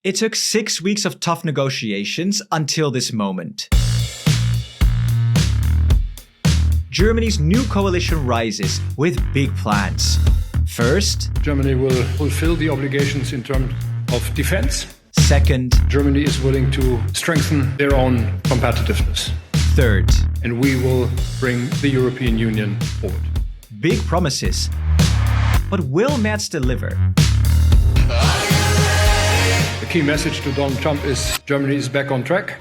It took 6 weeks of tough negotiations until this moment. Germany's new coalition rises with big plans. First, Germany will fulfill the obligations in terms of defense. Second, Germany is willing to strengthen their own competitiveness. Third, and we will bring the European Union forward. Big promises. But will Merz deliver? The key message to Donald Trump is Germany is back on track.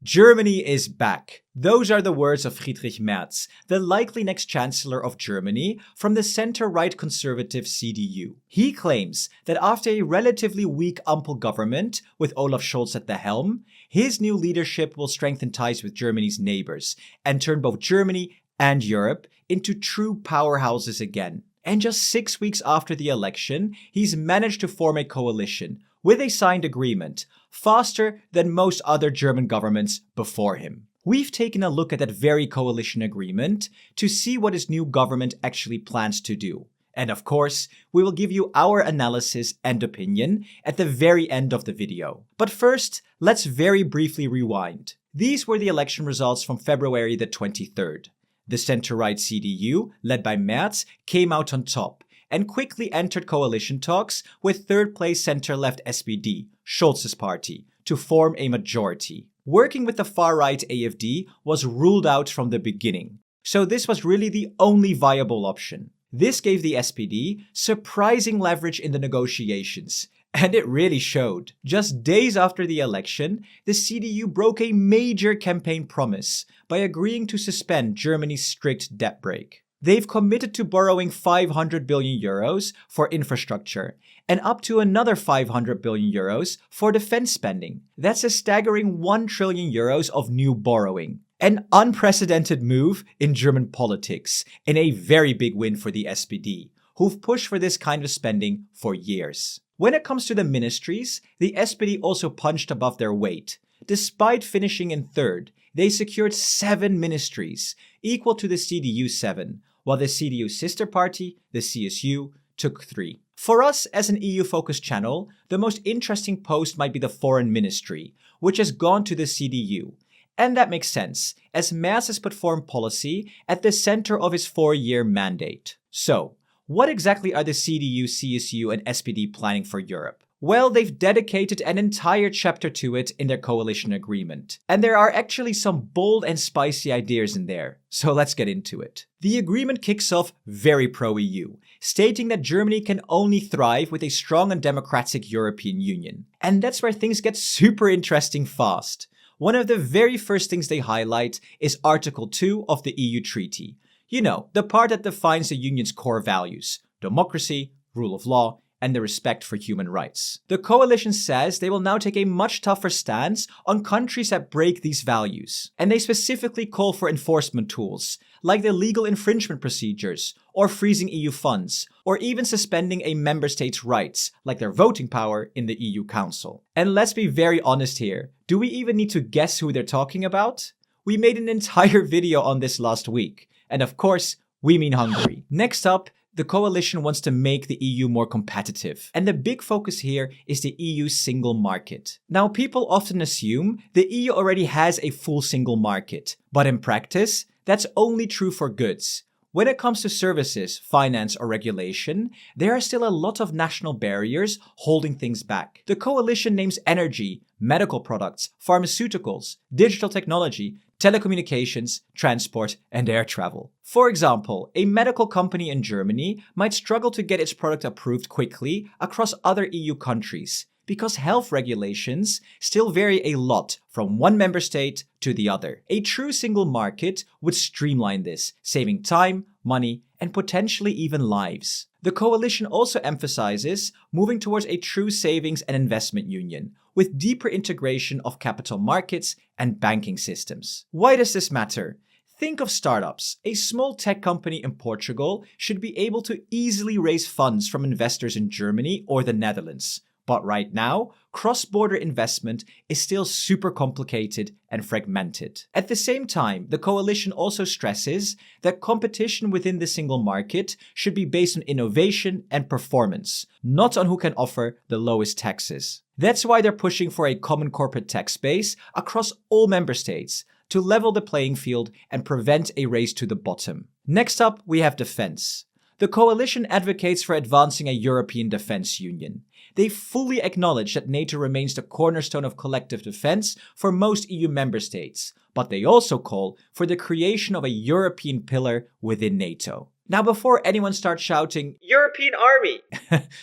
Germany is back. Those are the words of Friedrich Merz, the likely next chancellor of Germany from the center-right conservative CDU. He claims that after a relatively weak Ampel government with Olaf Scholz at the helm, his new leadership will strengthen ties with Germany's neighbors and turn both Germany and Europe into true powerhouses again. And just 6 weeks after the election, he's managed to form a coalition with a signed agreement, faster than most other German governments before him. We've taken a look at that very coalition agreement to see what his new government actually plans to do. And of course, we will give you our analysis and opinion at the very end of the video. But first, let's very briefly rewind. These were the election results from February the 23rd. The center-right CDU, led by Merz, came out on top and quickly entered coalition talks with third-place center-left SPD, Scholz's party, to form a majority. Working with the far-right AfD was ruled out from the beginning, so this was really the only viable option. This gave the SPD surprising leverage in the negotiations, and it really showed. Just days after the election, the CDU broke a major campaign promise by agreeing to suspend Germany's strict debt brake. They've committed to borrowing 500 billion euros for infrastructure and up to another 500 billion euros for defense spending. That's a staggering 1 trillion euros of new borrowing. An unprecedented move in German politics and a very big win for the SPD, who've pushed for this kind of spending for years. When it comes to the ministries, the SPD also punched above their weight. Despite finishing in third, they secured 7 ministries, equal to the CDU's 7, while the CDU's sister party, the CSU, took 3. For us as an EU-focused channel, the most interesting post might be the foreign ministry, which has gone to the CDU. And that makes sense, as Merz has put foreign policy at the center of his 4-year mandate. So, what exactly are the CDU, CSU, and SPD planning for Europe? Well, they've dedicated an entire chapter to it in their coalition agreement. And there are actually some bold and spicy ideas in there. So let's get into it. The agreement kicks off very pro-EU, stating that Germany can only thrive with a strong and democratic European Union. And that's where things get super interesting fast. One of the very first things they highlight is Article 2 of the EU Treaty. You know, the part that defines the Union's core values: democracy, rule of law, and the respect for human rights. The coalition says they will now take a much tougher stance on countries that break these values. And they specifically call for enforcement tools, like the legal infringement procedures, or freezing EU funds, or even suspending a member state's rights, like their voting power in the EU Council. And let's be very honest here, do we even need to guess who they're talking about? We made an entire video on this last week, and of course, we mean Hungary. Next up, the coalition wants to make the EU more competitive. And the big focus here is the EU single market. Now, people often assume the EU already has a full single market, but in practice, that's only true for goods. When it comes to services, finance, or regulation, there are still a lot of national barriers holding things back. The coalition names energy, medical products, pharmaceuticals, digital technology, telecommunications, transport, and air travel. For example, a medical company in Germany might struggle to get its product approved quickly across other EU countries, because health regulations still vary a lot from one member state to the other. A true single market would streamline this, saving time, money, and potentially even lives. The coalition also emphasizes moving towards a true savings and investment union, with deeper integration of capital markets and banking systems. Why does this matter? Think of startups. A small tech company in Portugal should be able to easily raise funds from investors in Germany or the Netherlands. But right now, cross-border investment is still super complicated and fragmented. At the same time, the coalition also stresses that competition within the single market should be based on innovation and performance, not on who can offer the lowest taxes. That's why they're pushing for a common corporate tax base across all member states to level the playing field and prevent a race to the bottom. Next up, we have defense. The coalition advocates for advancing a European defense union. They fully acknowledge that NATO remains the cornerstone of collective defense for most EU member states, but they also call for the creation of a European pillar within NATO. Now, before anyone starts shouting, "European Army!"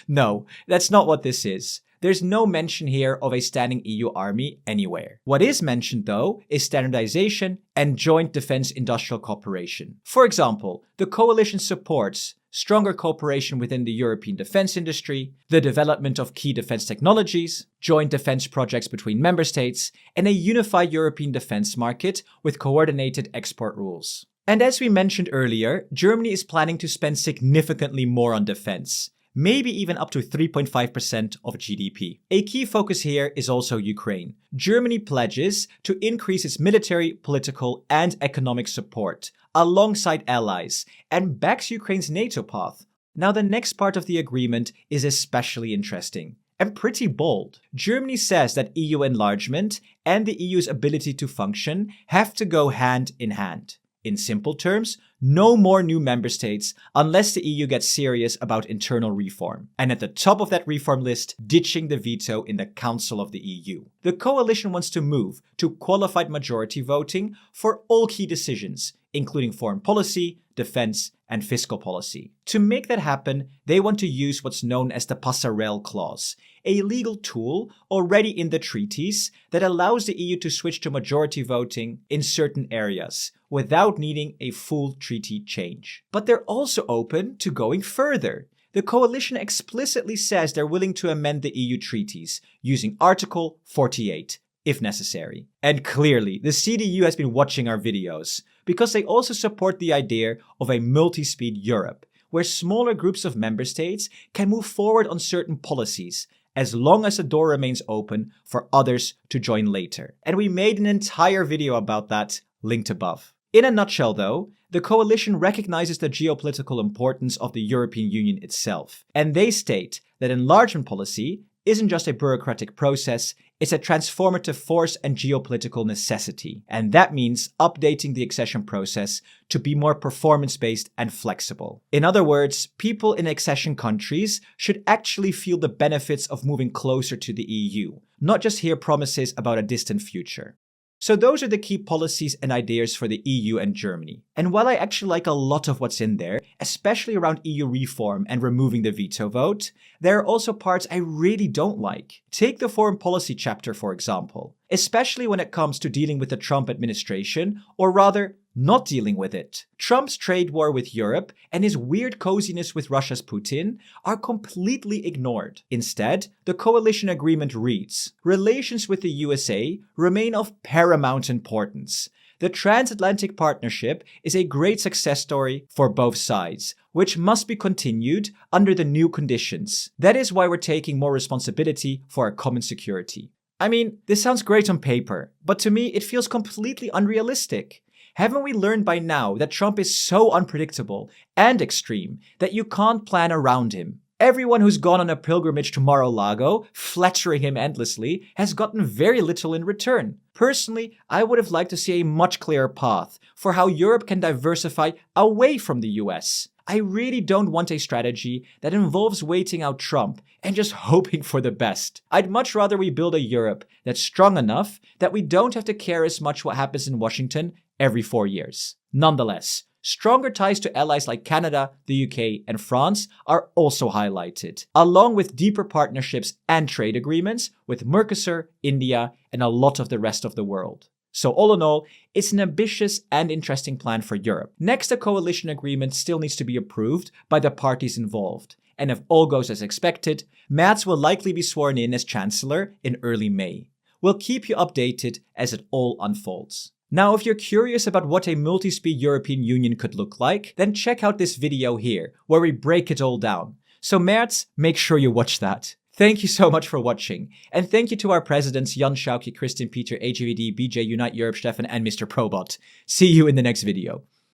No, that's not what this is. There's no mention here of a standing EU army anywhere. What is mentioned, though, is standardization and joint defense industrial cooperation. For example, the coalition supports stronger cooperation within the European defense industry, the development of key defense technologies, joint defense projects between member states, and a unified European defense market with coordinated export rules. And as we mentioned earlier, Germany is planning to spend significantly more on defense, maybe even up to 3.5% of GDP. A key focus here is also Ukraine. Germany pledges to increase its military, political, and economic support alongside allies and backs Ukraine's NATO path. Now, the next part of the agreement is especially interesting and pretty bold. Germany says that EU enlargement and the EU's ability to function have to go hand in hand. In simple terms, no more new member states unless the EU gets serious about internal reform. And at the top of that reform list, ditching the veto in the Council of the EU. The coalition wants to move to qualified majority voting for all key decisions, including foreign policy, defense, and fiscal policy. To make that happen, they want to use what's known as the passerelle clause, a legal tool already in the treaties that allows the EU to switch to majority voting in certain areas without needing a full treaty change. But they're also open to going further. The coalition explicitly says they're willing to amend the EU treaties using Article 48, if necessary. And clearly, the CDU has been watching our videos, because they also support the idea of a multi-speed Europe, where smaller groups of member states can move forward on certain policies, as long as the door remains open for others to join later. And we made an entire video about that, linked above. In a nutshell, though, the coalition recognizes the geopolitical importance of the European Union itself, and they state that enlargement policy isn't just a bureaucratic process, it's a transformative force and geopolitical necessity. And that means updating the accession process to be more performance-based and flexible. In other words, people in accession countries should actually feel the benefits of moving closer to the EU, not just hear promises about a distant future. So those are the key policies and ideas for the EU and Germany. And while I actually like a lot of what's in there, especially around EU reform and removing the veto vote, there are also parts I really don't like. Take the foreign policy chapter, for example, especially when it comes to dealing with the Trump administration, or rather, not dealing with it. Trump's trade war with Europe and his weird coziness with Russia's Putin are completely ignored. Instead, the coalition agreement reads, "Relations with the USA remain of paramount importance. The transatlantic partnership is a great success story for both sides, which must be continued under the new conditions. That is why we're taking more responsibility for our common security." I mean, this sounds great on paper, but to me it feels completely unrealistic. Haven't we learned by now that Trump is so unpredictable and extreme that you can't plan around him? Everyone who's gone on a pilgrimage to Mar-a-Lago, flattering him endlessly, has gotten very little in return. Personally, I would have liked to see a much clearer path for how Europe can diversify away from the US. I really don't want a strategy that involves waiting out Trump and just hoping for the best. I'd much rather we build a Europe that's strong enough that we don't have to care as much what happens in Washington every 4 years. Nonetheless, stronger ties to allies like Canada, the UK, and France are also highlighted, along with deeper partnerships and trade agreements with Mercosur, India, and a lot of the rest of the world. So all in all, it's an ambitious and interesting plan for Europe. Next, the coalition agreement still needs to be approved by the parties involved. And if all goes as expected, Merz will likely be sworn in as Chancellor in early May. We'll keep you updated as it all unfolds. Now, if you're curious about what a multi-speed European Union could look like, then check out this video here, where we break it all down. So Merz, make sure you watch that. Thank you so much for watching. And thank you to our presidents Jan Schauke, Christian Peter, AGVD, BJ, Unite Europe, Stefan, and Mr. Probot. See you in the next video.